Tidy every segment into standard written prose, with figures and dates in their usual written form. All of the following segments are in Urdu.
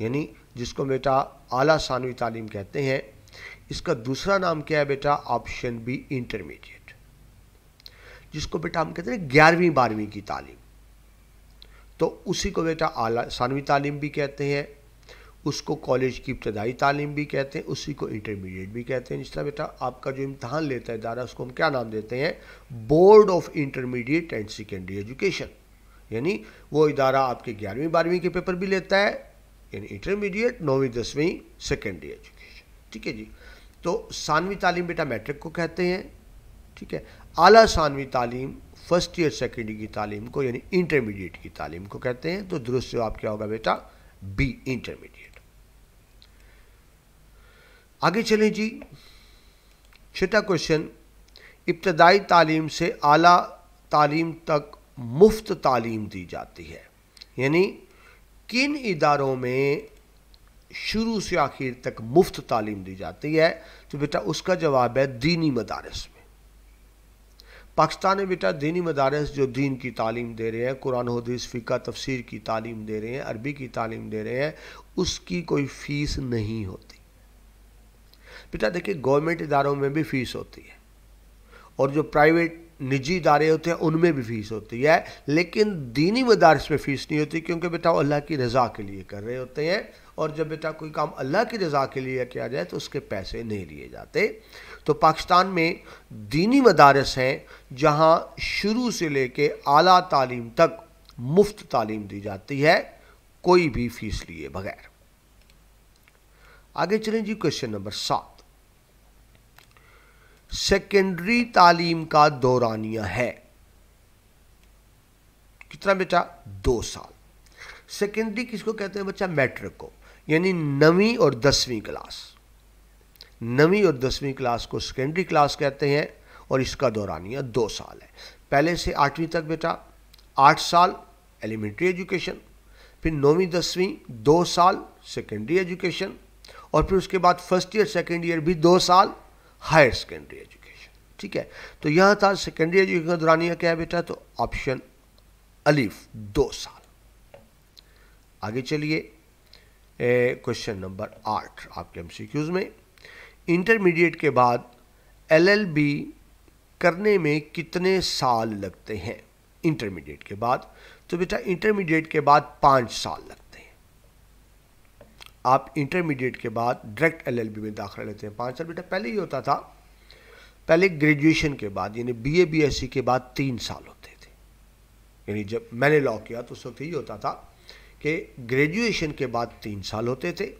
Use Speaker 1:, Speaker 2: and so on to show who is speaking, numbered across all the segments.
Speaker 1: یعنی جس کو بیٹا اعلیٰ ثانوی تعلیم کہتے ہیں. اس کا دوسرا نام کیا ہے بیٹا؟ آپشن بی انٹرمیڈیٹ، جس کو بیٹا ہم کہتے ہیں 11ویں 12ویں کی تعلیم، تو اسی کو بیٹا اعلیٰ ثانوی تعلیم بھی کہتے ہیں، اس کو کالج کی ابتدائی تعلیم بھی کہتے ہیں، اسی کو انٹرمیڈیٹ بھی کہتے ہیں. جس طرح بیٹا آپ کا جو امتحان لیتا ہے ادارہ، اس کو ہم کیا نام دیتے ہیں؟ Board of intermediate and secondary education. یعنی وہ ادارہ آپ کے 11ویں 12ویں کے پیپر بھی لیتا ہے، یعنی انٹرمیڈیٹ، 9ویں 10ویں سیکنڈری ایجوکیشن. ٹھیک ہے جی. تو ثانوی تعلیم بیٹا میٹرک کو کہتے ہیں. ٹھیک ہے. اعلیٰ ثانوی تعلیم فرسٹ ایئر سیکنڈری کی تعلیم کو یعنی انٹرمیڈیٹ کی تعلیم کو کہتے ہیں. تو درست جواب کیا ہوگا بیٹا؟ Be intermediate. آگے چلیں جی. چھٹا کوشچن، ابتدائی تعلیم سے اعلیٰ تعلیم تک مفت تعلیم دی جاتی ہے، یعنی کن اداروں میں شروع سے آخر تک مفت تعلیم دی جاتی ہے؟ تو بیٹا اس کا جواب ہے دینی مدارس میں. پاکستان میں بیٹا دینی مدارس جو دین کی تعلیم دے رہے ہیں، قرآن و حدیث فقہ تفسیر کی تعلیم دے رہے ہیں، عربی کی تعلیم دے رہے ہیں، اس کی کوئی فیس نہیں ہوتی. بیٹا دیکھیں گورنمنٹ اداروں میں بھی فیس ہوتی ہے، اور جو پرائیویٹ نجی ادارے ہوتے ہیں ان میں بھی فیس ہوتی ہے، لیکن دینی مدارس میں فیس نہیں ہوتی، کیونکہ بیٹا وہ اللہ کی رضا کے لیے کر رہے ہوتے ہیں، اور جب بیٹا کوئی کام اللہ کی رضا کے لیے کیا جائے تو اس کے پیسے نہیں لیے جاتے. تو پاکستان میں دینی مدارس ہیں جہاں شروع سے لے کے اعلیٰ تعلیم تک مفت تعلیم دی جاتی ہے، کوئی بھی فیس لیے بغیر. آگے چلیں جی. کوشچن نمبر 7، سیکنڈری تعلیم کا دورانیہ ہے کتنا بیٹا؟ 2 سال. سیکنڈری کس کو کہتے ہیں بچہ؟ میٹرک کو، یعنی 9ویں اور 10ویں کلاس. 9ویں اور 10ویں کلاس کو سیکنڈری کلاس کہتے ہیں، اور اس کا دورانیہ 2 سال ہے. پہلے سے 8ویں تک بیٹا 8 سال ایلیمنٹری ایجوکیشن، پھر 9ویں 10ویں 2 سال سیکنڈری ایجوکیشن، اور پھر اس کے بعد فرسٹ ایئر سیکنڈ ایئر بھی 2 سال ہائر سیکنڈری ایجوکیشن. ٹھیک ہے. تو یہاں تھا سیکنڈری ایجوکیشن کا دورانیہ کیا ہے بیٹا؟ تو آپشن الف 2 سال. آگے چلیے. کوشچن نمبر 8 آپ کے MCQs میں، انٹرمیڈیٹ کے بعد LLB کرنے میں کتنے سال لگتے ہیں؟ انٹرمیڈیٹ کے بعد تو بیٹا انٹرمیڈیٹ کے بعد 5 سال لگتے ہیں. آپ انٹرمیڈیٹ کے بعد ڈائریکٹ LLB میں داخلہ لیتے ہیں 5 سال. بیٹا پہلے ہی ہوتا تھا، پہلے گریجویشن کے بعد یعنی BA BSc کے بعد 3 سال ہوتے تھے. یعنی جب میں نے لاء کیا تو اس وقت یہ ہوتا تھا کہ گریجویشن کے بعد 3 سال ہوتے تھے،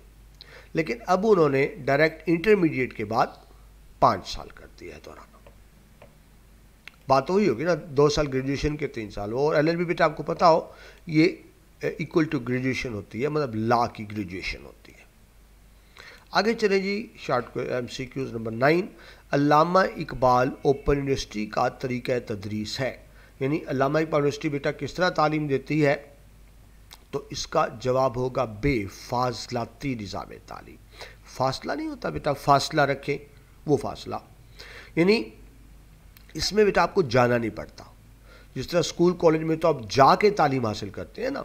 Speaker 1: لیکن اب انہوں نے ڈائریکٹ انٹرمیڈیٹ کے بعد 5 سال کر دیا ہے دورانہ. بات وہی ہوگی نا، 2 سال گریجویشن کے 3 سال. اور LLB بیٹا آپ کو پتا ہو یہ ایکول ٹو گریجویشن ہوتی ہے، مطلب لاء کی گریجویشن ہوتی ہے. آگے چلیں جی. شارٹ MCQs نمبر 9، علامہ اقبال اوپن یونیورسٹی کا طریقہ تدریس ہے، یعنی علامہ اقبال یونیورسٹی بیٹا کس طرح تعلیم دیتی ہے؟ تو اس کا جواب ہوگا بے فاصلاتی نظام تعلیم. فاصلہ نہیں ہوتا بیٹا، فاصلہ رکھیں وہ فاصلہ، یعنی اس میں بیٹا آپ کو جانا نہیں پڑتا. جس طرح اسکول کالج میں تو آپ جا کے تعلیم حاصل کرتے ہیں نا،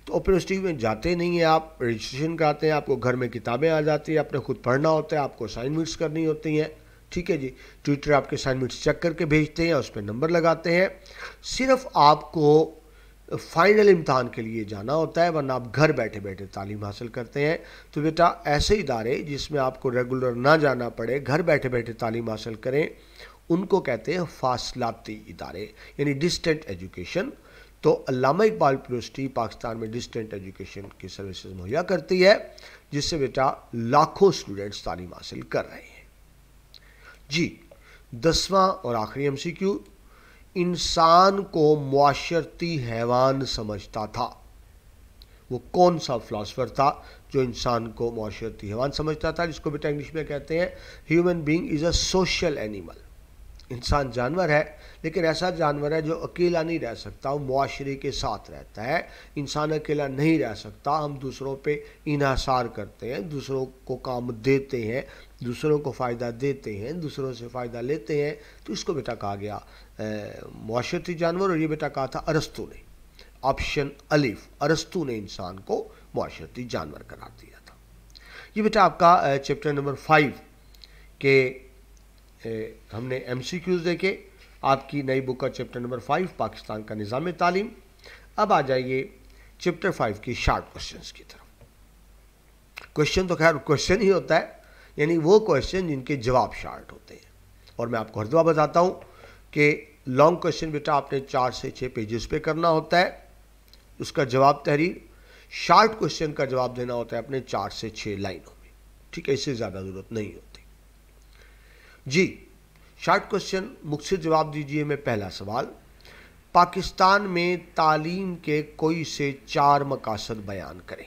Speaker 1: تو اوپن یونیورسٹی میں جاتے نہیں ہیں آپ، رجسٹریشن کراتے ہیں، آپ کو گھر میں کتابیں آ جاتی ہیں، آپ نے خود پڑھنا ہوتا ہے، آپ کو اسائنمنٹس کرنی ہوتی ہیں. ٹھیک ہے جی. ٹیوٹر آپ کے اسائنمنٹس چیک کر کے بھیجتے ہیں، اس پہ نمبر لگاتے ہیں. صرف آپ کو فائنل امتحان کے لیے جانا ہوتا ہے، ورنہ آپ گھر بیٹھے بیٹھے تعلیم حاصل کرتے ہیں. تو بیٹا ایسے ادارے جس میں آپ کو ریگولر نہ جانا پڑے، گھر بیٹھے بیٹھے تعلیم حاصل کریں، ان کو کہتے ہیں فاصلاتی ادارے، یعنی ڈسٹینٹ ایجوکیشن. تو علامہ اقبال یونیورسٹی پاکستان میں ڈسٹینٹ ایجوکیشن کی سروسز مہیا کرتی ہے، جس سے بیٹا لاکھوں اسٹوڈنٹس تعلیم حاصل کر رہے ہیں. جی 10واں اور آخری MCQ، انسان کو معاشرتی حیوان سمجھتا تھا. وہ کون سا فلاسفر تھا جو انسان کو معاشرتی حیوان سمجھتا تھا؟ جس کو بیٹا انگلش میں کہتے ہیں human being is a social animal. انسان جانور ہے، لیکن ایسا جانور ہے جو اکیلا نہیں رہ سکتا، وہ معاشرے کے ساتھ رہتا ہے. انسان اکیلا نہیں رہ سکتا، ہم دوسروں پہ انحصار کرتے ہیں، دوسروں کو کام دیتے ہیں، دوسروں کو فائدہ دیتے ہیں، دوسروں سے فائدہ لیتے ہیں. تو اس کو بیٹا کہا گیا معاشرتی جانور، اور یہ بیٹا کہا تھا ارسطو نے. آپشن الف، ارسطو نے انسان کو معاشرتی جانور قرار دیا تھا۔ یہ بیٹا آپ کا چیپٹر نمبر 5 کے ہم نے ایم سی کیوز دیکھے، آپ کی نئی بک کا چیپٹر نمبر 5 پاکستان کا نظام تعلیم۔ اب آ جائیے چیپٹر 5 کی شارٹ کوشچنز کی طرف۔ کوشچن تو خیر کوشچن ہی ہوتا ہے، یعنی وہ کوشچن جن کے جواب شارٹ ہوتے ہیں، اور میں آپ کو ہر دفعہ بتاتا ہوں کہ لانگ کوشچن بیٹا آپ نے 4 سے 6 پیجز پہ کرنا ہوتا ہے، اس کا جواب تحریر۔ شارٹ کوشچن کا جواب دینا ہوتا ہے اپنے 4 سے 6 لائنوں میں، ٹھیک ہے، اس سے زیادہ ضرورت نہیں ہوتی۔ جی شارٹ کوشچن مختصر جواب دیجئے میں پہلا سوال، پاکستان میں تعلیم کے کوئی سے 4 مقاصد بیان کریں۔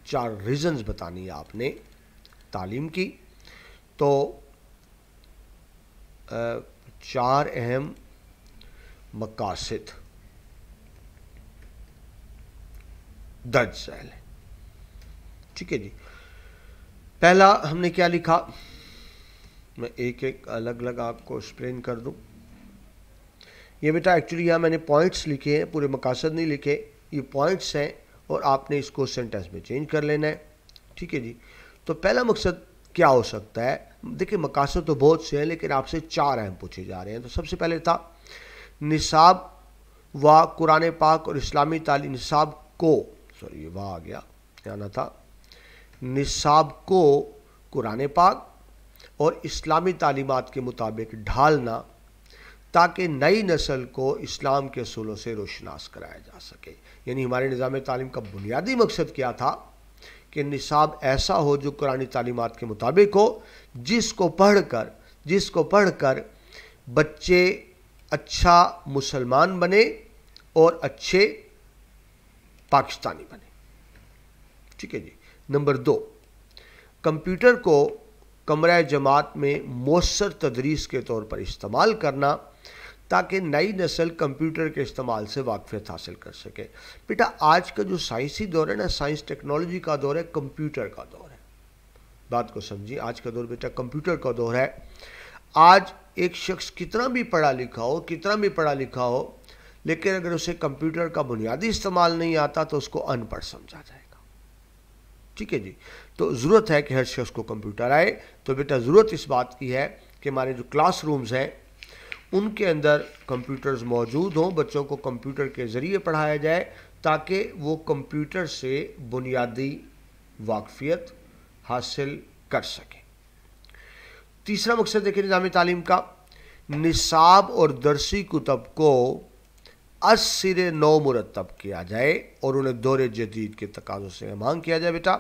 Speaker 1: 4 ریزنز بتانی ہے آپ نے تعلیم کی، تو 4 اہم مقاصد درج ذیل ہے، ٹھیک ہے جی۔ پہلا ہم نے کیا لکھا، میں ایک ایک الگ الگ آپ کو ایکسپلین کر دوں۔ یہ بیٹا ایکچولی یہاں میں نے پوائنٹس لکھے ہیں، پورے مقاصد نہیں لکھے، یہ پوائنٹس ہیں اور آپ نے اس کو سینٹنس میں چینج کر لینا ہے، ٹھیک ہے جی۔ تو پہلا مقصد کیا ہو سکتا ہے؟ دیکھیں مقاصد تو بہت سے ہیں لیکن آپ سے 4 اہم پوچھے جا رہے ہیں۔ تو سب سے پہلے تھا نصاب و قرآن پاک اور اسلامی تعلیم، نصاب کو، سوری یہ آ گیا، آنا تھا، نصاب کو قرآن پاک اور اسلامی تعلیمات کے مطابق ڈھالنا تاکہ نئی نسل کو اسلام کے اصولوں سے روشناس کرایا جا سکے۔ یعنی ہمارے نظام تعلیم کا بنیادی مقصد کیا تھا کہ نصاب ایسا ہو جو قرآنی تعلیمات کے مطابق ہو، جس کو پڑھ کر بچے اچھا مسلمان بنے اور اچھے پاکستانی بنے، ٹھیک ہے جی۔ نمبر 2، کمپیوٹر کو کمرہ جماعت میں مؤثر تدریس کے طور پر استعمال کرنا تاکہ نئی نسل کمپیوٹر کے استعمال سے واقفیت حاصل کر سکے۔ بیٹا آج کا جو سائنسی دور ہے نا، سائنس ٹیکنالوجی کا دور ہے، کمپیوٹر کا دور ہے، بات کو سمجھیے، آج کا دور بیٹا کمپیوٹر کا دور ہے۔ آج ایک شخص کتنا بھی پڑھا لکھا ہو لیکن اگر اسے کمپیوٹر کا بنیادی استعمال نہیں آتا تو اس کو ان پڑھ سمجھا جائے گا، ٹھیک ہے جی۔ تو ضرورت ہے کہ ہر شخص کو کمپیوٹر آئے۔ تو بیٹا ضرورت اس بات کی ہے کہ ہمارے جو کلاس رومز ہیں ان کے اندر کمپیوٹرز موجود ہوں، بچوں کو کمپیوٹر کے ذریعے پڑھایا جائے تاکہ وہ کمپیوٹر سے بنیادی واقفیت حاصل کر سکیں۔ تیسرا مقصد دیکھیں نظام تعلیم کا، نصاب اور درسی کتب کو از سرے نو مرتب کیا جائے اور انہیں دور جدید کے تقاضوں سے ہمانگ کیا جائے۔ بیٹا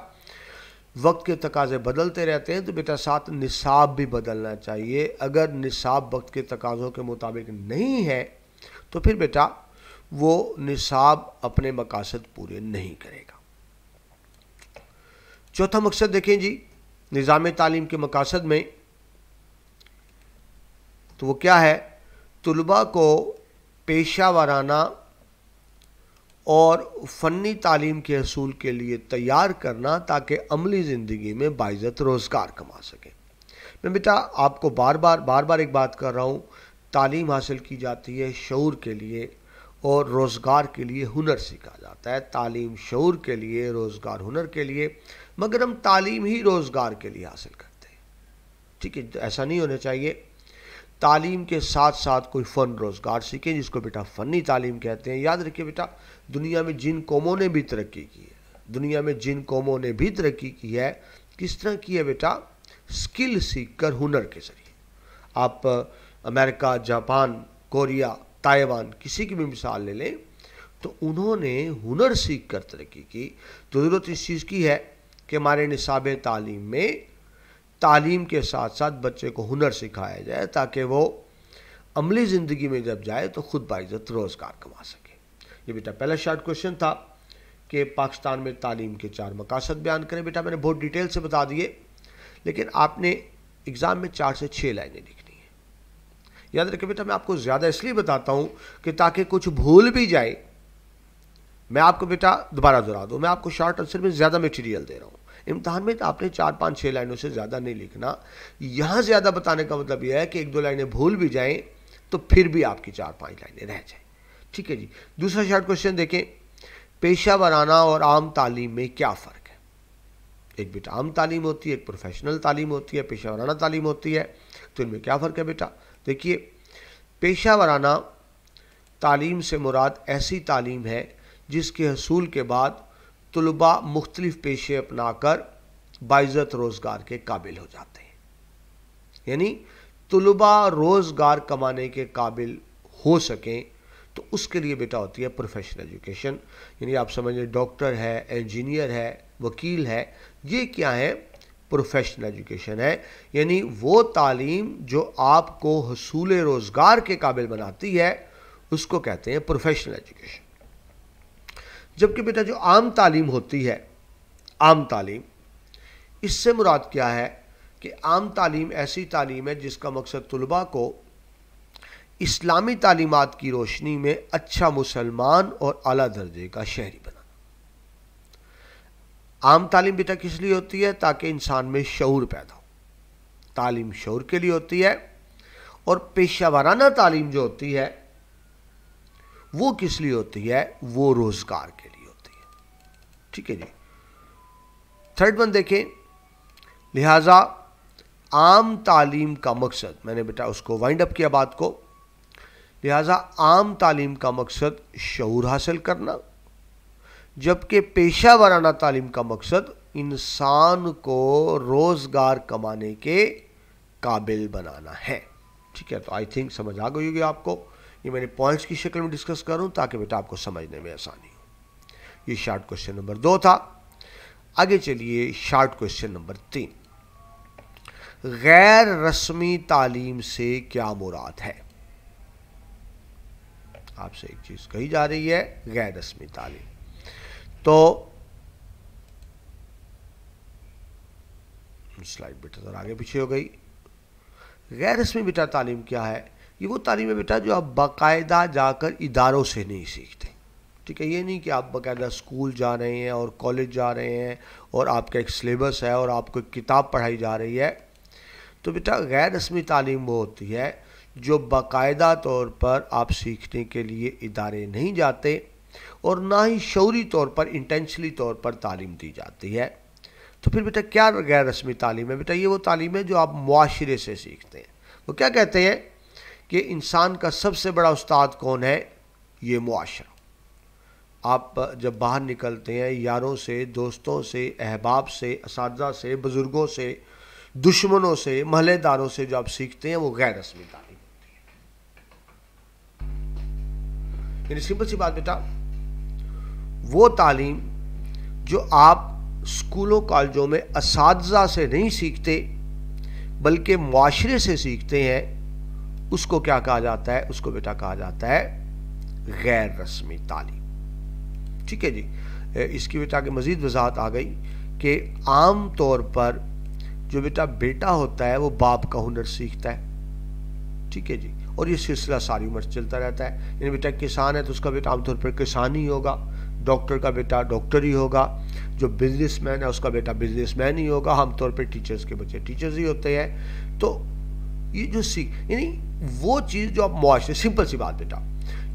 Speaker 1: وقت کے تقاضے بدلتے رہتے ہیں تو بیٹا ساتھ نصاب بھی بدلنا چاہیے۔ اگر نصاب وقت کے تقاضوں کے مطابق نہیں ہے تو پھر بیٹا وہ نصاب اپنے مقاصد پورے نہیں کرے گا۔ چوتھا مقصد دیکھیں جی نظام تعلیم کے مقاصد میں، تو وہ کیا ہے؟ طلباء کو پیشہ ورانہ اور فنی تعلیم کے حصول کے لیے تیار کرنا تاکہ عملی زندگی میں باعزت روزگار کما سکیں۔ میں بیٹا آپ کو بار بار ایک بات کر رہا ہوں، تعلیم حاصل کی جاتی ہے شعور کے لیے اور روزگار کے لیے ہنر سیکھا جاتا ہے۔ تعلیم شعور کے لیے، روزگار ہنر کے لیے، مگر ہم تعلیم ہی روزگار کے لیے حاصل کرتے ہیں، ٹھیک ہے؟ ایسا نہیں ہونا چاہیے۔ تعلیم کے ساتھ ساتھ کوئی فن روزگار سیکھیں جس کو بیٹا فنی تعلیم کہتے ہیں۔ یاد رکھیے بیٹا دنیا میں جن قوموں نے بھی ترقی کی ہے، کس طرح کی ہے بیٹا؟ سکل سیکھ کر، ہنر کے ذریعے۔ آپ امریکہ، جاپان، کوریا، تائیوان کسی کی بھی مثال لے لیں تو انہوں نے ہنر سیکھ کر ترقی کی۔ تو ضرورت اس چیز کی ہے کہ ہمارے نصاب تعلیم میں تعلیم کے ساتھ ساتھ بچے کو ہنر سکھایا جائے تاکہ وہ عملی زندگی میں جب جائے تو خود باعزت روزگار کما سکے۔ یہ بیٹا پہلا شارٹ کوشچن تھا کہ پاکستان میں تعلیم کے 4 مقاصد بیان کریں۔ بیٹا میں نے بہت ڈیٹیل سے بتا دیے لیکن آپ نے ایگزام میں 4 سے 6 لائنیں لکھنی ہیں۔ یاد رکھیں بیٹا میں آپ کو زیادہ اس لیے بتاتا ہوں کہ تاکہ کچھ بھول بھی جائے۔ میں آپ کو بیٹا دوبارہ دہرا دوں، میں آپ کو شارٹ آنسر میں زیادہ میٹیریل دے رہا ہوں۔ امتحان میں آپ نے 4 5 6 لائنوں سے زیادہ نہیں لکھنا۔ یہاں زیادہ بتانے کا مطلب یہ ہے کہ 1 2 لائنیں بھول بھی جائیں تو پھر بھی آپ کی 4 5 لائنیں رہ جائیں، ٹھیک ہے جی۔ دوسرا شارٹ کوشچن دیکھیں، پیشہ ورانہ اور عام تعلیم میں کیا فرق ہے؟ ایک بیٹا عام تعلیم ہوتی ہے، ایک پروفیشنل تعلیم ہوتی ہے، پیشہ ورانہ تعلیم ہوتی ہے، تو ان میں کیا فرق ہے بیٹا؟ دیکھیے، پیشہ ورانہ تعلیم سے مراد ایسی تعلیم ہے جس کے حصول کے بعد طلباء مختلف پیشے اپنا کر باعزت روزگار کے قابل ہو جاتے ہیں، یعنی طلباء روزگار کمانے کے قابل ہو سکیں تو اس کے لیے بیٹا ہوتی ہے پروفیشنل ایجوکیشن. یعنی آپ سمجھیں ڈاکٹر ہے، انجینئر ہے، وکیل ہے، یہ کیا ہے؟ پروفیشنل ایجوکیشن ہے. یعنی وہ تعلیم جو آپ کو حصول روزگار کے قابل بناتی ہے اس کو کہتے ہیں پروفیشنل ایجوکیشن. جبکہ بیٹا جو عام تعلیم ہوتی ہے، عام تعلیم، اس سے مراد کیا ہے کہ عام تعلیم ایسی تعلیم ہے جس کا مقصد طلباء کو اسلامی تعلیمات کی روشنی میں اچھا مسلمان اور اعلیٰ درجے کا شہری بنانا. عام تعلیم بیٹا کس لیے ہوتی ہے؟ تاکہ انسان میں شعور پیدا ہو. تعلیم شعور کے لیے ہوتی ہے. اور پیشہ ورانہ تعلیم جو ہوتی ہے وہ کس لیے ہوتی ہے؟ وہ روزگار کے لیے ہوتی ہے. ٹھیک ہے جی. تھرڈ ون دیکھیں، لہٰذا عام تعلیم کا مقصد، میں نے بیٹا اس کو وائنڈ اپ کیا بات کو، لہٰذا عام تعلیم کا مقصد شعور حاصل کرنا، جبکہ پیشہ ورانہ تعلیم کا مقصد انسان کو روزگار کمانے کے قابل بنانا ہے. ٹھیک ہے، تو آئی تھنک سمجھ آ گئی ہوگی آپ کو. یہ میں نے پوائنٹس کی شکل میں ڈسکس کروں تاکہ بیٹا آپ کو سمجھنے میں آسانی ہو. یہ شارٹ کوشچن نمبر 2 تھا. آگے چلیے شارٹ کوشچن نمبر 3. غیر رسمی تعلیم سے کیا مراد ہے؟ آپ سے ایک چیز کہی جا رہی ہے، غیر رسمی تعلیم. تو سلائڈ بیٹا ذرا آگے پیچھے ہو گئی. غیر رسمی بیٹا تعلیم کیا ہے؟ یہ وہ تعلیم ہے بیٹا جو آپ باقاعدہ جا کر اداروں سے نہیں سیکھتے. ٹھیک ہے، یہ نہیں کہ آپ باقاعدہ اسکول جا رہے ہیں اور کالج جا رہے ہیں اور آپ کا ایک سلیبس ہے اور آپ کو ایک کتاب پڑھائی جا رہی ہے. تو بیٹا غیر رسمی تعلیم وہ ہوتی ہے جو باقاعدہ طور پر آپ سیکھنے کے لیے ادارے نہیں جاتے اور نہ ہی شعوری طور پر، انٹینشنلی طور پر تعلیم دی جاتی ہے. تو پھر بیٹا کیا غیر رسمی تعلیم ہے؟ بیٹا یہ وہ تعلیم ہے جو آپ معاشرے سے سیکھتے ہیں. وہ کیا کہتے ہیں کہ انسان کا سب سے بڑا استاد کون ہے؟ یہ معاشرہ. آپ جب باہر نکلتے ہیں یاروں سے، دوستوں سے، احباب سے، اساتذہ سے، بزرگوں سے، دشمنوں سے، محلے داروں سے جو آپ سیکھتے ہیں وہ غیر رسمی تعلیم ہوتی ہے. یعنی سمپل سی بات بیٹا، وہ تعلیم جو آپ اسکولوں کالجوں میں اساتذہ سے نہیں سیکھتے بلکہ معاشرے سے سیکھتے ہیں، اس کو کیا کہا جاتا ہے؟ اس کو بیٹا کہا جاتا ہے غیر رسمی تعلیم. ٹھیک ہے جی. اس کی بیٹا کی مزید وضاحت آ گئی کہ عام طور پر جو بیٹا ہوتا ہے وہ باپ کا ہنر سیکھتا ہے. ٹھیک ہے جی. اور یہ سلسلہ ساری عمر چلتا رہتا ہے. یعنی بیٹا کسان ہے تو اس کا بیٹا عام طور پر کسان ہی ہوگا، ڈاکٹر کا بیٹا ڈاکٹر ہی ہوگا، جو بزنس مین ہے اس کا بیٹا بزنس مین ہی ہوگا. عام طور پر ٹیچرز کے بچے ٹیچرز ہی ہوتے ہیں. تو یہ جو یعنی وہ چیز جو آپ معاشرے، سمپل سی بات بیٹا،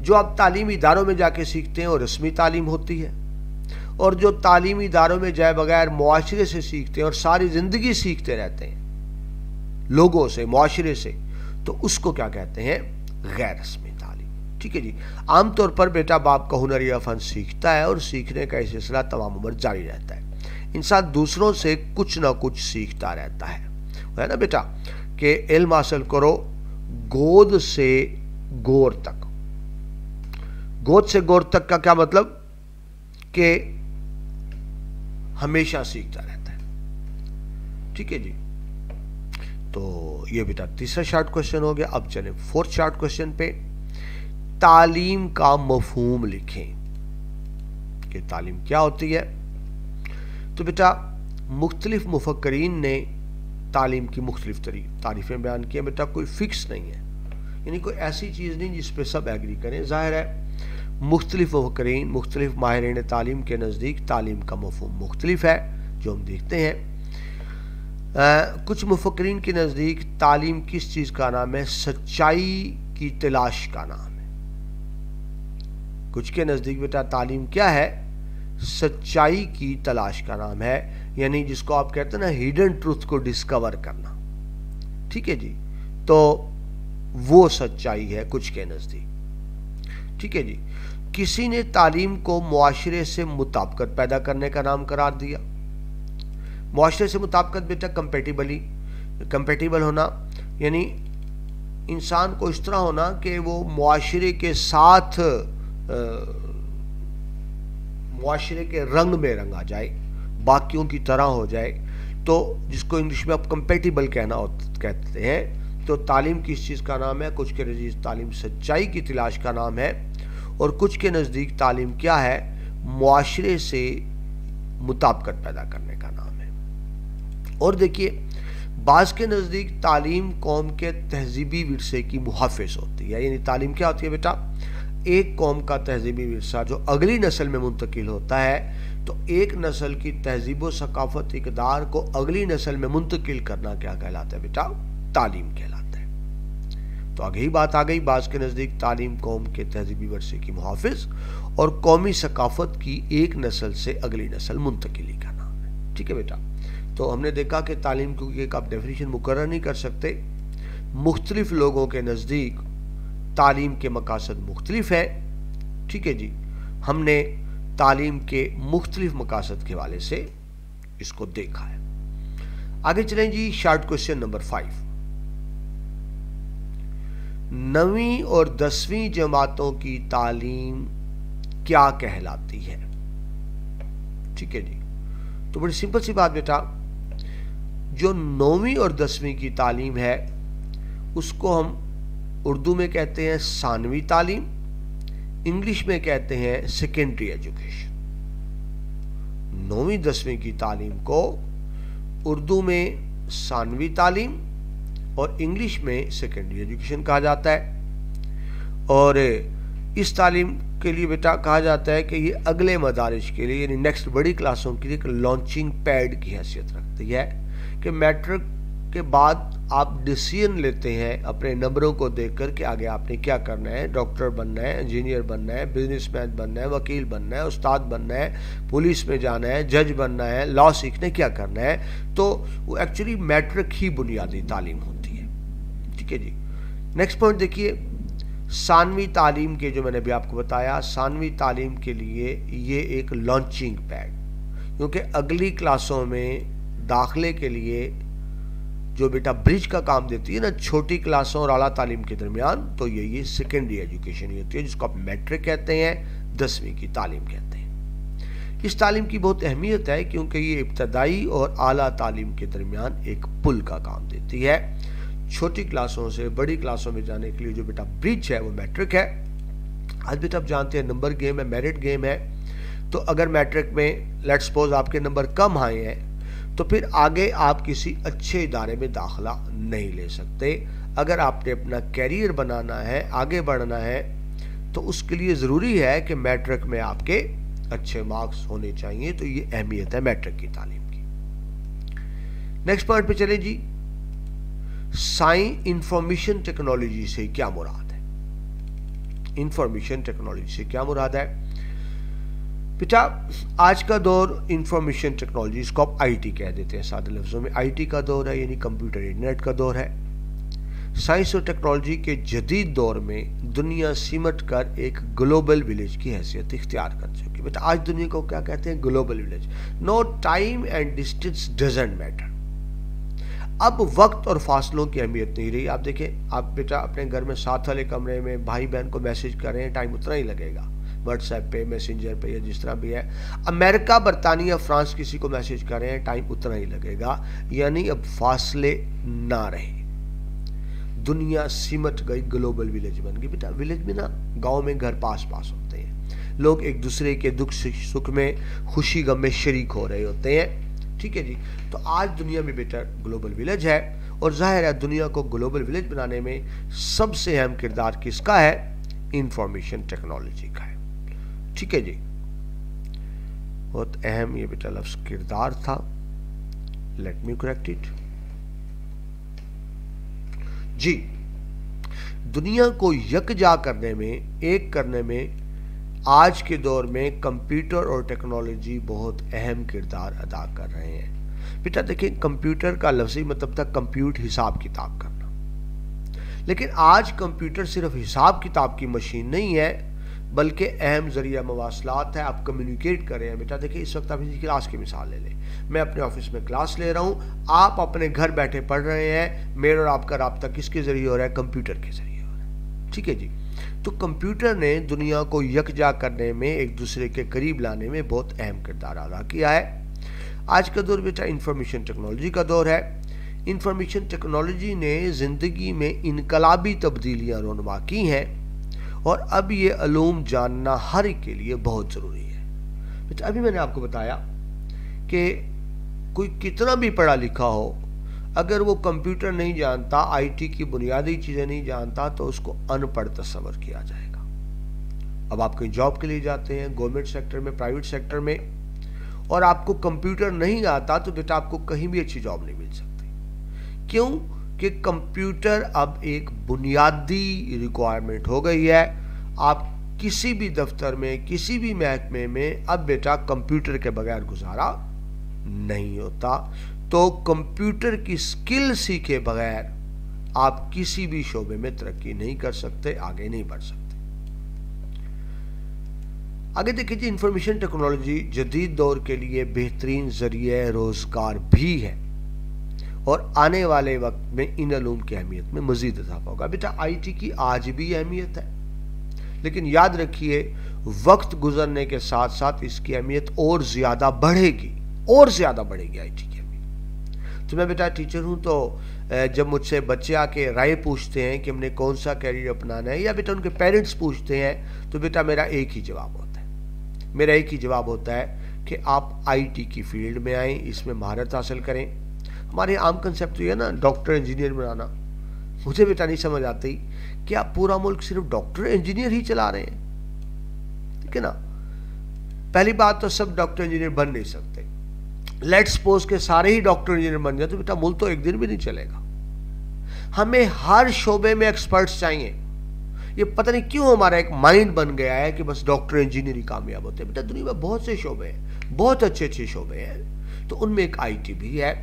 Speaker 1: جو آپ تعلیمی اداروں میں جا کے سیکھتے ہیں وہ رسمی تعلیم ہوتی ہے، اور جو تعلیمی اداروں میں جائے بغیر معاشرے سے سیکھتے ہیں اور ساری زندگی سیکھتے رہتے ہیں لوگوں سے، معاشرے سے، تو اس کو کیا کہتے ہیں؟ غیر رسمی تعلیم. ٹھیک ہے جی. عام طور پر بیٹا باپ کا ہنر یا فن سیکھتا ہے اور سیکھنے کا یہ سلسلہ تمام عمر جاری رہتا ہے. انسان دوسروں سے کچھ نہ کچھ سیکھتا رہتا ہے نا بیٹا، کہ علم حاصل کرو گود سے گور تک. گود سے گور تک کا کیا مطلب؟ کہ ہمیشہ سیکھتا رہتا ہے. ٹھیک ہے جی. تو یہ بیٹا تیسرا شارٹ کوشچن ہو گیا. اب چلیں فورتھ شارٹ کوشچن پہ. تعلیم کا مفہوم لکھیں کہ تعلیم کیا ہوتی ہے. تو بیٹا مختلف مفکرین نے تعلیم کی مختلف تعریفیں بیان کی ہیں. بیٹا کوئی فکس نہیں ہے، یعنی کوئی ایسی چیز نہیں جس پہ سب ایگری کریں. ظاہر ہے مختلف مفکرین، مختلف ماہرین تعلیم کے نزدیک تعلیم کا مفہوم مختلف ہے جو ہم دیکھتے ہیں. کچھ مفکرین کے نزدیک تعلیم کس چیز کا نام ہے؟ سچائی کی تلاش کا نام ہے. کچھ کے نزدیک بیٹا تعلیم کیا ہے؟ سچائی کی تلاش کا نام ہے، یعنی جس کو آپ کہتے ہیں نا ہیڈن ٹروتھ کو ڈسکور کرنا، ٹھیک ہے جی، تو وہ سچائی ہے کچھ کے نزدیک، ٹھیک ہے جی۔ کسی نے تعلیم کو معاشرے سے مطابقت پیدا کرنے کا نام قرار دیا۔ معاشرے سے مطابقت بیٹا کمپیٹیبل ہونا، یعنی انسان کو اس طرح ہونا کہ وہ معاشرے کے ساتھ معاشرے کے رنگ میں رنگا جائے، باقیوں کی طرح ہو جائے، تو جس کو انگلش میں آپ کمپیٹیبل کہتے ہیں۔ تو تعلیم کس چیز کا نام ہے؟ کچھ کے نزدیک تعلیم سچائی کی تلاش کا نام ہے، اور کچھ کے نزدیک تعلیم کیا ہے؟ معاشرے سے مطابقت پیدا کرنے کا نام ہے۔ اور دیکھیے، بعض کے نزدیک تعلیم قوم کے تہذیبی ورثے کی محافظ ہوتی ہے، یعنی تعلیم کیا ہوتی ہے بیٹا؟ ایک قوم کا تہذیبی ورثہ جو اگلی نسل میں منتقل ہوتا ہے، تو ایک نسل کی تہذیب و ثقافت اقدار کو اگلی نسل میں منتقل کرنا کیا کہلاتا ہے بیٹا؟ تعلیم کہلاتا ہے۔ تو آگے ہی بات آ گئی، بعض کے نزدیک تعلیم قوم کے تہذیبی ورثے کی محافظ اور قومی ثقافت کی ایک نسل سے اگلی نسل منتقلی کا نام ہے، ٹھیک ہے بیٹا۔ تو ہم نے دیکھا کہ تعلیم کی ایک آپ ڈیفینیشن مقرر نہیں کر سکتے، مختلف لوگوں کے نزدیک تعلیم کے مقاصد مختلف ہیں، ٹھیک ہے جی۔ ہم نے تعلیم کے مختلف مقاصد کے حوالے سے اس کو دیکھا ہے۔ آگے چلیں جی، شارٹ کوسچن نمبر 5۔ 9ویں اور 10ویں جماعتوں کی تعلیم کیا کہلاتی ہے؟ ٹھیک ہے جی، تو بڑی سمپل سی بات بیٹا، جو 9ویں اور 10ویں کی تعلیم ہے اس کو ہم اردو میں کہتے ہیں ثانوی تعلیم، انگلش میں کہتے ہیں سیکنڈری ایجوکیشن۔ 9ویں 10ویں کی تعلیم کو اردو میں ثانوی تعلیم اور انگلش میں سیکنڈری ایجوکیشن کہا جاتا ہے، اور اس تعلیم کے لیے بیٹا کہا جاتا ہے کہ یہ اگلے مدارج کے لیے، یعنی نیکسٹ بڑی کلاسوں کے لیے ایک لانچنگ پیڈ کی حیثیت رکھتی ہے، کہ میٹرک کے بعد آپ ڈیسیژن لیتے ہیں اپنے نمبروں کو دیکھ کر کہ آگے آپ نے کیا کرنا ہے، ڈاکٹر بننا ہے، انجینئر بننا ہے، بزنس مین بننا ہے، وکیل بننا ہے، استاد بننا ہے، پولیس میں جانا ہے، جج بننا ہے، لا سیکھنے کیا کرنا ہے۔ تو وہ ایکچولی میٹرک ہی بنیادی تعلیم ہوتی ہے، ٹھیک ہے جی۔ نیکسٹ پوائنٹ دیکھیے، ثانوی تعلیم کے جو میں نے ابھی آپ کو بتایا، ثانوی تعلیم کے لیے یہ ایک لانچنگ پیڈ، کیونکہ اگلی کلاسوں میں داخلے کے لیے جو بیٹا برج کا کام دیتی ہے نا چھوٹی کلاسوں اور اعلیٰ تعلیم کے درمیان، تو یہ سیکنڈری ایجوکیشن ہوتی ہے، جس کو آپ میٹرک کہتے ہیں، 10ویں کی تعلیم کہتے ہیں۔ اس تعلیم کی بہت اہمیت ہے کیونکہ یہ ابتدائی اور اعلیٰ تعلیم کے درمیان ایک پل کا کام دیتی ہے۔ چھوٹی کلاسوں سے بڑی کلاسوں میں جانے کے لیے جو بیٹا برج ہے وہ میٹرک ہے۔ آج بیٹا آپ جانتے ہیں نمبر گیم ہے، میرٹ گیم ہے، تو اگر میٹرک میں لیٹ سپوز آپ کے نمبر کم آئے ہیں تو پھر آگے آپ کسی اچھے ادارے میں داخلہ نہیں لے سکتے۔ اگر آپ نے اپنا کیریئر بنانا ہے، آگے بڑھنا ہے، تو اس کے لیے ضروری ہے کہ میٹرک میں آپ کے اچھے مارکس ہونے چاہیے۔ تو یہ اہمیت ہے میٹرک کی تعلیم کی۔ نیکسٹ پوائنٹ پہ چلیں جی، انفارمیشن ٹیکنالوجی سے کیا مراد ہے؟ انفارمیشن ٹیکنالوجی سے کیا مراد ہے بیٹا؟ آج کا دور انفارمیشن ٹیکنالوجی، اس کو آپ آئی ٹی کہہ دیتے ہیں سادہ لفظوں میں، آئی ٹی کا دور ہے، یعنی کمپیوٹر انٹرنیٹ کا دور ہے۔ سائنس اور ٹیکنالوجی کے جدید دور میں دنیا سمٹ کر ایک گلوبل ولیج کی حیثیت اختیار کر چکی۔ بیٹا آج دنیا کو کیا کہتے ہیں؟ Global village. No time and distance doesn't matter. اب وقت اور فاصلوں کی اہمیت نہیں رہی۔ آپ دیکھیں، آپ بیٹا اپنے گھر میں ساتھ والے کمرے میں بھائی بہن کو میسج کر رہے ہیں، ٹائم اتنا ہی لگے گا، واٹس ایپ پہ، میسنجر پہ، یا جس طرح بھی ہے۔ امریکہ، برطانیہ، فرانس کسی کو میسج کر رہے ہیں، ٹائم اتنا ہی لگے گا، یعنی اب فاصلے نہ رہے، دنیا سمٹ گئی، گلوبل ولیج بن گئی۔ بیٹا ولیج میں نا گاؤں میں گھر پاس پاس ہوتے ہیں، لوگ ایک دوسرے کے دکھ سکھ میں، خوشی غم میں شریک ہو رہے ہوتے ہیں، ٹھیک ہے جی۔ تو آج دنیا میں بیٹا گلوبل ولیج ہے، اور ظاہر ہے دنیا کو گلوبل ولیج بنانے میں سب سے اہم کردار کس کا ہے؟ انفارمیشن ٹیکنالوجی کا ہے، ٹھیک ہے جی۔ بہت اہم یہ بیٹا لفظ کردار تھا، لیٹ می کریکٹ اٹ جی۔ دنیا کو یکجا کرنے میں، ایک کرنے میں آج کے دور میں کمپیوٹر اور ٹیکنالوجی بہت اہم کردار ادا کر رہے ہیں۔ بیٹا دیکھیں، کمپیوٹر کا لفظی مطلب تھا کمپیوٹ، حساب کتاب کرنا، لیکن آج کمپیوٹر صرف حساب کتاب کی مشین نہیں ہے بلکہ اہم ذریعہ مواصلات ہے۔ آپ کمیونیکیٹ کر رہے ہیں۔ بیٹا دیکھیں، اس وقت آپ اس کلاس کی مثال لے لیں، میں اپنے آفس میں کلاس لے رہا ہوں، آپ اپنے گھر بیٹھے پڑھ رہے ہیں، میرے اور آپ کا رابطہ کس کے ذریعے ہو رہا ہے؟ کمپیوٹر کے ذریعے ہو رہا ہے، ٹھیک ہے جی۔ تو کمپیوٹر نے دنیا کو یکجا کرنے میں، ایک دوسرے کے قریب لانے میں بہت اہم کردار ادا کیا ہے۔ آج کا دور بیٹا انفارمیشن ٹیکنالوجی کا دور ہے۔ انفارمیشن ٹیکنالوجی نے زندگی میں انقلابی تبدیلیاں رونما کی ہیں، اور اب یہ علوم جاننا ہر ایک کے لیے بہت ضروری ہے۔ بیٹا ابھی میں نے آپ کو بتایا کہ کوئی کتنا بھی پڑھا لکھا ہو، اگر وہ کمپیوٹر نہیں جانتا، آئی ٹی کی بنیادی چیزیں نہیں جانتا، تو اس کو ان پڑھ تصور کیا جائے گا۔ اب آپ کہیں جاب کے لیے جاتے ہیں، گورنمنٹ سیکٹر میں، پرائیویٹ سیکٹر میں، اور آپ کو کمپیوٹر نہیں آتا تو بیٹا آپ کو کہیں بھی اچھی جاب نہیں مل سکتی۔ کیوں؟ کہ کمپیوٹر اب ایک بنیادی ریکوائرمنٹ ہو گئی ہے۔ آپ کسی بھی دفتر میں، کسی بھی محکمے میں اب بیٹا کمپیوٹر کے بغیر گزارا نہیں ہوتا۔ تو کمپیوٹر کی سکل سیکھے بغیر آپ کسی بھی شعبے میں ترقی نہیں کر سکتے، آگے نہیں بڑھ سکتے۔ آگے دیکھیں جی، انفارمیشن ٹیکنالوجی جدید دور کے لیے بہترین ذریعہ روزگار بھی ہے، اور آنے والے وقت میں ان علوم کی اہمیت میں مزید اضافہ ہوگا۔ بیٹا آئی ٹی کی آج بھی اہمیت ہے، لیکن یاد رکھیے وقت گزرنے کے ساتھ ساتھ اس کی اہمیت اور زیادہ بڑھے گی، اور زیادہ بڑھے گی آئی ٹی کی اہمیت۔ تو میں بیٹا ٹیچر ہوں، تو جب مجھ سے بچے آ کے رائے پوچھتے ہیں کہ ہم نے کون سا کیریئر اپنانا ہے، یا بیٹا ان کے پیرنٹس پوچھتے ہیں، تو بیٹا میرا ایک ہی جواب ہوتا ہے کہ آپ آئی ٹی کی فیلڈ میں آئیں، اس میں مہارت حاصل کریں۔ ہمارے عام کنسیپٹ تو یہ ہے نا، ڈاکٹر انجینئر بنانا۔ مجھے بیٹا نہیں سمجھ آتی کہ آپ پورا ملک صرف ڈاکٹر انجینئر ہی چلا رہے ہیں، ٹھیک ہے نا۔ پہلی بات تو سب ڈاکٹر انجینئر بن نہیں سکتے۔ لیٹ سپوز کہ سارے ہی ڈاکٹر انجینئر بن جائے تو بیٹا ملک تو ایک دن بھی نہیں چلے گا۔ ہمیں ہر شعبے میں ایکسپرٹس چاہیے۔ یہ پتہ نہیں کیوں ہمارا ایک مائنڈ بن گیا ہے کہ بس ڈاکٹر انجینئر ہی کامیاب ہوتے ہیں۔ بیٹا دنیا میں بہت سے شعبے ہیں، بہت اچھے شعبے ہیں، تو ان میں ایک آئی ٹی بھی ہے۔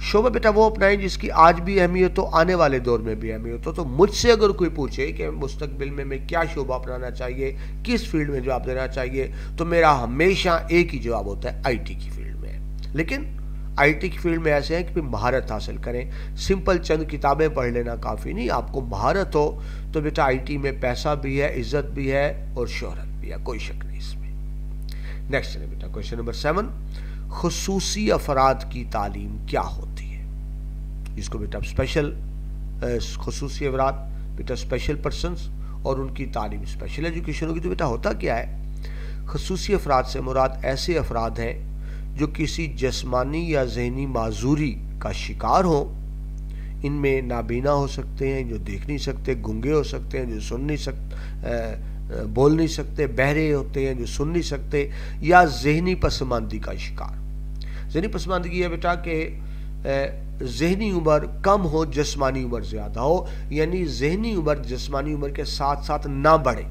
Speaker 1: شعبہ بیٹا وہ اپنائیں جس کی آج بھی اہمیت ہو، آنے والے دور میں بھی اہمیت ہو۔ تو مجھ سے اگر کوئی پوچھے کہ مستقبل میں کیا شعبہ اپنانا چاہیے، کس فیلڈ میں جواب دینا چاہیے، تو میرا ہمیشہ ایک ہی جواب ہوتا ہے، آئی ٹی کی فیلڈ میں ہے۔ لیکن آئی ٹی کی فیلڈ میں ایسے ہیں کہ مہارت حاصل کریں۔ سمپل چند کتابیں پڑھ لینا کافی نہیں، آپ کو مہارت ہو تو بیٹا آئی ٹی میں پیسہ بھی ہے، عزت بھی ہے، اور شہرت بھی ہے، کوئی شک نہیں اس میں۔ نیکسٹ ہے بیٹا کویشچن نمبر 7، خصوصی افراد کی تعلیم کیا ہوتی ہے؟ جس کو بیٹا اسپیشل، خصوصی افراد بیٹا اسپیشل پرسنز، اور ان کی تعلیم اسپیشل ایجوکیشن ہوگی۔ تو بیٹا ہوتا کیا ہے؟ خصوصی افراد سے مراد ایسے افراد ہیں جو کسی جسمانی یا ذہنی معذوری کا شکار ہوں۔ ان میں نابینا ہو سکتے ہیں، جو دیکھ نہیں سکتے، گنگے ہو سکتے ہیں، جو سن نہیں سکتے، بول نہیں سکتے، بہرے ہوتے ہیں جو سن نہیں سکتے، یا ذہنی پسماندگی کا شکار۔ ذہنی پسماندگی ہے بیٹا کہ ذہنی عمر کم ہو، جسمانی عمر زیادہ ہو، یعنی ذہنی عمر جسمانی عمر کے ساتھ ساتھ نہ بڑھے۔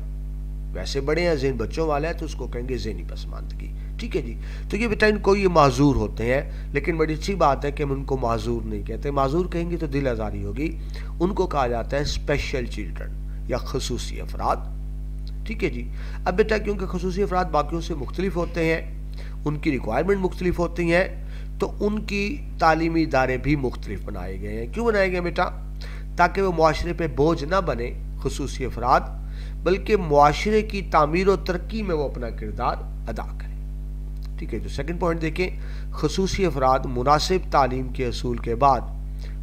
Speaker 1: ویسے بڑے ہیں، ذہن بچوں والا ہے، تو اس کو کہیں گے ذہنی پسماندگی، ٹھیک ہے جی۔ تو یہ بیٹا ان کو یہ معذور ہوتے ہیں، لیکن بڑی اچھی بات ہے کہ ہم ان کو معذور نہیں کہتے۔ معذور کہیں گے تو دل آزاری ہوگی۔ ان کو کہا جاتا ہے اسپیشل چلڈرن یا خصوصی افراد، ٹھیک ہے جی۔ اب بیٹا کیونکہ خصوصی افراد باقیوں سے مختلف ہوتے ہیں، ان کی ریکوائرمنٹ مختلف ہوتی ہیں، تو ان کی تعلیمی ادارے بھی مختلف بنائے گئے ہیں۔ کیوں بنائے گئے بیٹا؟ تاکہ وہ معاشرے پہ بوجھ نہ بنے خصوصی افراد، بلکہ معاشرے کی تعمیر و ترقی میں وہ اپنا کردار ادا کریں، ٹھیک ہے۔ تو سیکنڈ پوائنٹ دیکھیں، خصوصی افراد مناسب تعلیم کے حصول کے بعد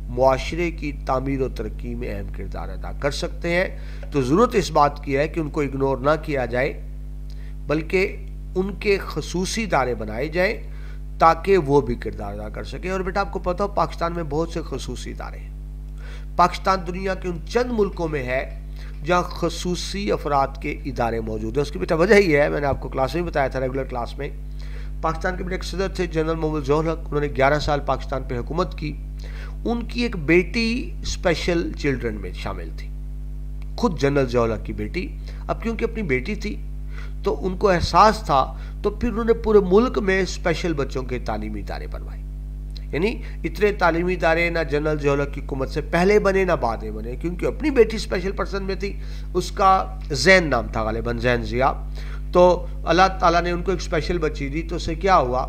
Speaker 1: معاشرے کی تعمیر و ترقی میں اہم کردار ادا کر سکتے ہیں۔ تو ضرورت اس بات کی ہے کہ ان کو اگنور نہ کیا جائے، بلکہ ان کے خصوصی ادارے بنائے جائیں تاکہ وہ بھی کردار ادا کر سکیں۔ اور بیٹا آپ کو پتہ ہو پاکستان میں بہت سے خصوصی ادارے ہیں۔ پاکستان دنیا کے ان چند ملکوں میں ہے جہاں خصوصی افراد کے ادارے موجود ہیں۔ اس کی بیٹا وجہ ہی ہے، میں نے آپ کو کلاس میں بتایا تھا، ریگولر کلاس میں۔ پاکستان کے ایک صدر تھے جنرل محمد ضیاء الحق، انہوں نے 11 سال پاکستان پہ حکومت کی۔ ان کی ایک بیٹی اسپیشل چلڈرن میں شامل تھی، خود جنرل ضیاء الحق کی بیٹی۔ اب کیونکہ اپنی بیٹی تھی تو ان کو احساس تھا، تو پھر انہوں نے پورے ملک میں اسپیشل بچوں کے تعلیمی ادارے بنوائے. یعنی اتنے تعلیمی ادارے نہ جنرل ضیاء کی حکومت سے پہلے بنے نہ بعد میں بنے، کیونکہ اپنی بیٹی اسپیشل پرسن میں تھی، اس کا زین نام تھا غالباً، زین ضیاء. تو اللہ تعالیٰ نے ان کو ایک اسپیشل بچی دی، تو اس سے کیا ہوا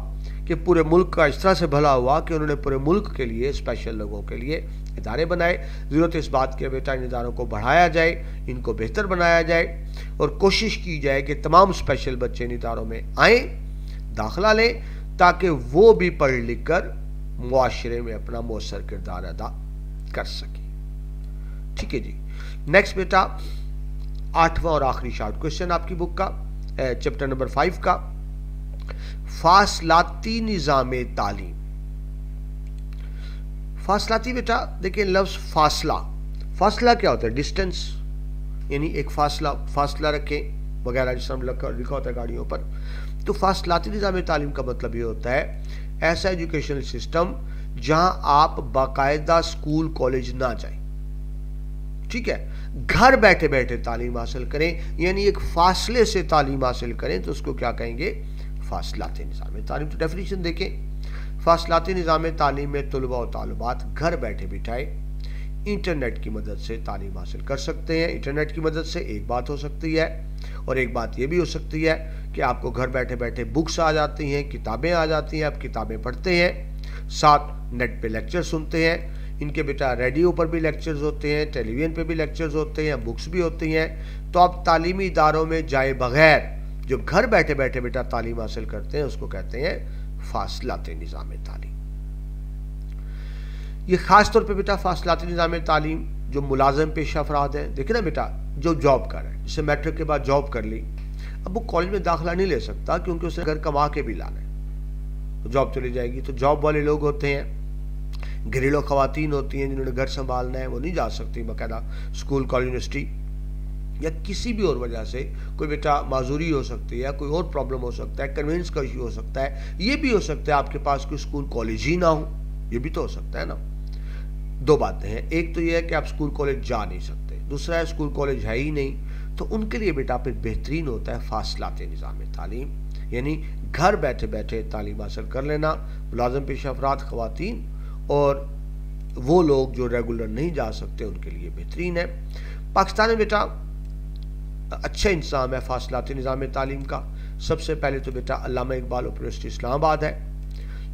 Speaker 1: کہ پورے ملک کا اس طرح سے بھلا ہوا کہ انہوں نے پورے ملک کے لیے اسپیشل لوگوں کے لیے ادارے بنائے. ضرورت اس بات کی بیٹا ان اداروں کو بڑھایا جائے، ان کو بہتر بنایا جائے، اور کوشش کی جائے کہ تمام اسپیشل بچے ان اداروں میں آئیں، داخلہ لیں، تاکہ وہ بھی پڑھ لکھ کر معاشرے میں اپنا مؤثر کردار ادا کر سکیں. ٹھیک ہے جی. نیکسٹ بیٹا 8واں اور آخری شارٹ کوشچن آپ کی بک کا، چیپٹر نمبر 5 کا، فاصلاتی نظام تعلیم. فاصلاتی بیٹا دیکھیں لفظ فاصلہ، فاصلہ کیا ہوتا ہے؟ ڈسٹنس، یعنی ایک فاصلہ رکھیں وغیرہ، جس طرح لکھا ہوتا ہے گاڑیوں پر. تو فاصلاتی نظام تعلیم کا مطلب یہ ہوتا ہے ایسا ایجوکیشنل سسٹم جہاں آپ باقاعدہ سکول کالج نہ جائیں، ٹھیک ہے، گھر بیٹھے بیٹھے تعلیم حاصل کریں، یعنی ایک فاصلے سے تعلیم حاصل کریں، تو اس کو کیا کہیں گے؟ فاصلاتی نظام تعلیم. تو ڈیفینیشن دیکھیں، فاصلاتی نظام تعلیم میں طلباء و طالبات گھر بیٹھے بٹھائے انٹرنیٹ کی مدد سے تعلیم حاصل کر سکتے ہیں. انٹرنیٹ کی مدد سے ایک بات ہو سکتی ہے، اور ایک بات یہ بھی ہو سکتی ہے کہ آپ کو گھر بیٹھے بیٹھے بکس آ جاتی ہیں، کتابیں آ جاتی ہیں، آپ کتابیں پڑھتے ہیں، ساتھ نیٹ پہ لیکچر سنتے ہیں. ان کے بیٹا ریڈیو پر بھی لیکچرز ہوتے ہیں، ٹیلی ویژن پہ بھی لیکچرز ہوتے ہیں، بکس بھی ہوتی ہیں. تو آپ تعلیمی اداروں میں جائے بغیر جو گھر بیٹھے بیٹھے بیٹا تعلیم حاصل کرتے ہیں، اس کو کہتے ہیں فاصلاتی نظام تعلیم. یہ خاص طور پہ بیٹا فاصلاتی نظام تعلیم جو ملازم پیشہ افراد ہیں، دیکھیں نا بیٹا، جو جاب کر رہے ہیں، جسے میٹرک کے بعد جاب کر لی، اب وہ کالج میں داخلہ نہیں لے سکتا کیونکہ اسے گھر کما کے بھی لانا ہے، تو جاب چلی جائے گی. تو جاب والے لوگ ہوتے ہیں، گھریلو خواتین ہوتی ہیں جنہوں نے گھر سنبھالنا ہے، وہ نہیں جا سکتی باقاعدہ اسکول کالج یونیورسٹی، یا کسی بھی اور وجہ سے کوئی بیٹا معذوری ہو سکتی ہے، کوئی اور پرابلم ہو سکتا ہے، کنوینس کا ایشو ہو سکتا ہے، یہ بھی ہو سکتا ہے آپ کے پاس کوئی اسکول کالج ہی نہ ہو، یہ بھی تو ہو سکتا ہے نا. دو باتیں ہیں، ایک تو یہ ہے کہ آپ اسکول کالج جا نہیں سکتے، دوسرا ہے اسکول کالج ہے ہی نہیں. تو ان کے لیے بیٹا پھر بہترین ہوتا ہے فاصلاتی نظام تعلیم، یعنی گھر بیٹھے بیٹھے تعلیم حاصل کر لینا. ملازم پیشہ افراد، خواتین اور وہ لوگ جو ریگولر نہیں جا سکتے، ان کے لیے بہترین ہے. پاکستان میں بیٹا اچھا انتظام ہے فاصلاتی نظام تعلیم کا. سب سے پہلے تو بیٹا علامہ اقبال اوپن یونیورسٹی اسلام آباد ہے،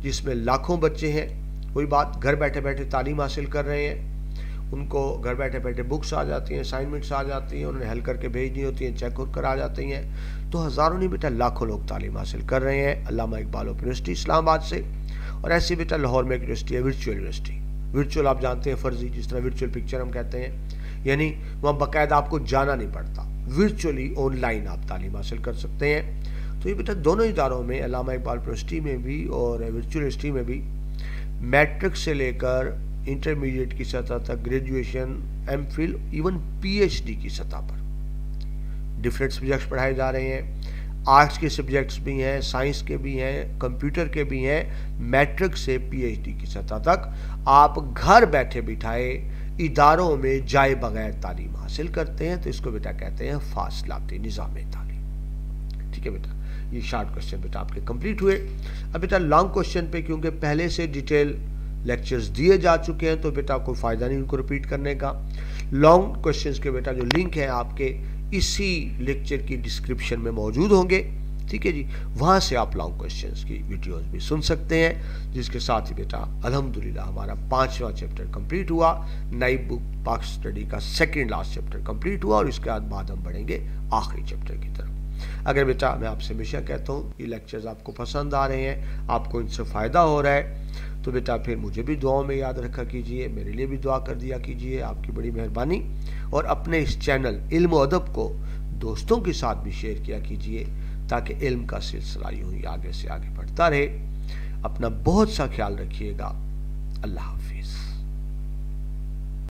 Speaker 1: جس میں لاکھوں بچے ہیں، وہی بات، گھر بیٹھے بیٹھے تعلیم حاصل کر رہے ہیں. ان کو گھر بیٹھے بیٹھے بکس آ جاتی ہیں، اسائنمنٹس آ جاتی ہیں، انہوں نے حل کر کے بھیجنی ہوتی ہیں، چیک کر آ جاتی ہیں. تو ہزاروں نہیں بیٹا لاکھوں لوگ تعلیم حاصل کر رہے ہیں علامہ اقبال اوپن یونیورسٹی اسلام آباد سے. اور ایسی بیٹا لاہور میں ایک یونیورسٹی ہے ورچوئل یونیورسٹی. ورچوئل آپ جانتے ہیں فرضی، جس طرح ورچوئل پکچر ہم کہتے ہیں، یعنی وہاں باقاعدہ آپ کو جانا نہیں پڑتا، ورچولی آن لائن آپ تعلیم حاصل کر سکتے ہیں. تو یہ بیٹا دونوں اداروں میں، علامہ اقبال یونیورسٹی میں بھی اور ورچوئل یونیورسٹی میں بھی، میٹرک سے لے کر انٹرمیڈیٹ کی سطح تک، graduation, M Phil, even P H D کی سطح پر ڈفرینٹ سبجیکٹس پڑھائے جا رہے ہیں. آرٹس کے سبجیکٹس بھی ہیں، سائنس کے بھی ہیں، کمپیوٹر کے بھی ہیں. میٹرک سے پی ایچ ڈی کی سطح تک آپ گھر بیٹھے بٹھائے اداروں میں جائے بغیر تعلیم حاصل کرتے ہیں. تو اس کو بیٹا کہتے ہیں فاصلاتی نظام تعلیم. ٹھیک ہے بیٹا، یہ شارٹ کوشچن بیٹا آپ کے کمپلیٹ ہوئے. اب بیٹا لانگ کوشچن پہ کیونکہ پہلے سے ڈیٹیل لیکچرز دیے جا چکے ہیں، تو بیٹا کوئی فائدہ نہیں ان کو ریپیٹ کرنے کا. لانگ کوشچنز کے بیٹا جو لنک ہیں آپ کے اسی لیکچر کی ڈسکرپشن میں موجود ہوں گے. ٹھیک ہے جی، وہاں سے آپ لانگ کوشچنز کی ویڈیوز بھی سن سکتے ہیں. جس کے ساتھ ہی بیٹا الحمدللہ ہمارا 5واں چیپٹر کمپلیٹ ہوا. نئی بک پاک اسٹڈی کا سیکنڈ لاسٹ چیپٹر کمپلیٹ ہوا، اور اس کے بعد ہم بڑھیں گے آخری چیپٹر کی طرف. اگر بیٹا میں آپ سے ہمیشہ کہتا ہوں یہ لیکچرز آپ کو پسند آ رہے ہیں، آپ کو ان سے فائدہ ہو رہا ہے، تو بیٹا پھر مجھے بھی دعاؤں میں یاد رکھا کیجئے، میرے لیے بھی دعا کر دیا کیجئے. آپ کی بڑی مہربانی. اور اپنے اس چینل علم و ادب کو دوستوں کے ساتھ بھی شیئر کیا کیجئے، تاکہ علم کا سلسلہ یوں ہی آگے سے آگے بڑھتا رہے. اپنا بہت سا خیال رکھیے گا. اللہ حافظ.